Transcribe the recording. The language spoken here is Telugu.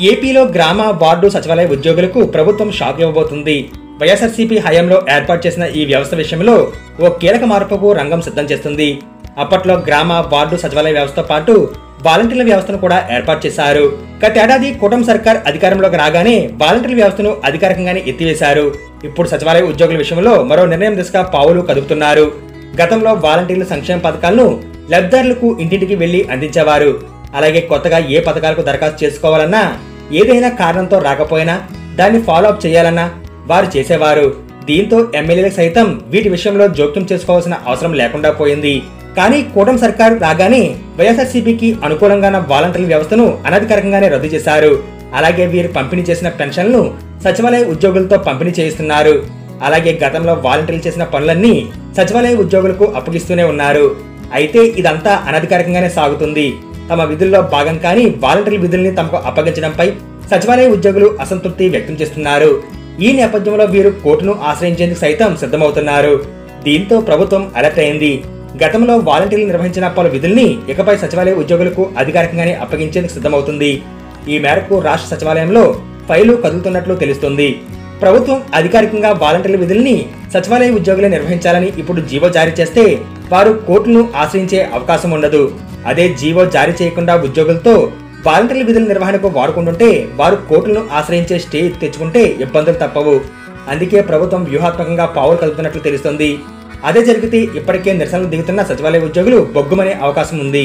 ఏపీలో గ్రామ వార్డు సచివాలయ ఉద్యోగులకు ప్రభుత్వం షాక్ ఇవ్వబోతుంది. వైఎస్ఆర్సీపీ హయాంలో ఏర్పాటు చేసిన ఈ వ్యవస్థ విషయంలో ఓ కీలక మార్పుకు రంగం సిద్ధం చేస్తుంది. అప్పట్లో గ్రామ వార్డు సచివాలయ వ్యవస్థతో పాటు వాలంటీర్ల వ్యవస్థను కూడా ఏర్పాటు చేశారు. గతేడాది కూటమి సర్కార్ అధికారంలోకి రాగానే వాలంటీర్ల వ్యవస్థను అధికారికంగానే ఎత్తివేశారు. ఇప్పుడు సచివాలయ ఉద్యోగుల విషయంలో మరో నిర్ణయం దిశగా పావులు కదుపుతున్నారు. గతంలో వాలంటీర్ల సంక్షేమ పథకాలను లబ్ధిదారులకు ఇంటింటికి వెళ్లి అందించేవారు. అలాగే కొత్తగా ఏ పథకాలకు దరఖాస్తు చేసుకోవాలన్నా, ఏదైనా కారణంతో రాకపోయినా దాన్ని ఫాలో అప్ చేయాలన్నా వారు చేసేవారు. దీంతో ఎమ్మెల్యేలకు సైతం వీటి విషయంలో జోక్యం చేసుకోవాల్సిన అవసరం లేకుండా పోయింది. కానీ కూటమి సర్కార్ రాగానే వైఎస్ఆర్సీపీకి అనుకూలంగా వాలంటీర్ల వ్యవస్థను అనధికారికంగానే రద్దు చేశారు. అలాగే వీరు పంపిణీ చేసిన పెన్షన్లను సచివాలయ ఉద్యోగులతో పంపిణీ చేయిస్తున్నారు. అలాగే గతంలో వాలంటీర్లు చేసిన పనులన్నీ సచివాలయ ఉద్యోగులకు అప్పగిస్తూనే ఉన్నారు. అయితే ఇదంతా అనధికారికంగానే సాగుతుంది. తమ విధుల్లో భాగం కాని వాలంటీర్ల విధుల్ని తమకు అప్పగించడంపై సచివాలయ ఉద్యోగులు అసంతృప్తి వ్యక్తం చేస్తున్నారు. ఈ నేపథ్యంలో వీరు కోర్టును ఆశ్రయించేందుకు సైతం సిద్ధమవుతున్నారు. దీంతో ప్రభుత్వం అలర్ట్ అయింది. గతంలో వాలంటీర్లు నిర్వహించిన పలు విధుల్ని ఇకపై సచివాలయ ఉద్యోగులకు అధికారికంగానే అప్పగించేందుకు సిద్ధమవుతుంది. ఈ మేరకు రాష్ట్ర సచివాలయంలో ఫైలు కదులుతున్నట్లు తెలుస్తుంది. ప్రభుత్వం అధికారికంగా వాలంటీర్ల విధుల్ని సచివాలయ ఉద్యోగులే నిర్వహించాలని ఇప్పుడు జీవో జారీ చేస్తే వారు కోర్టును ఆశ్రయించే అవకాశం ఉండదు. అదే జీవో జారీ చేయకుండా ఉద్యోగులతో వాలంటీర్ల విధుల నిర్వహణకు వాడుకుంటుంటే వారు కోర్టులను ఆశ్రయించే స్టే తెచ్చుకుంటే ఇబ్బందులు తప్పవు. అందుకే ప్రభుత్వం వ్యూహాత్మకంగా పావులు కలుపుతున్నట్లు తెలుస్తుంది. అదే జరిగితే ఇప్పటికే నిరసనలు దిగుతున్న సచివాలయ ఉద్యోగులు బొగ్గుమనే అవకాశం ఉంది.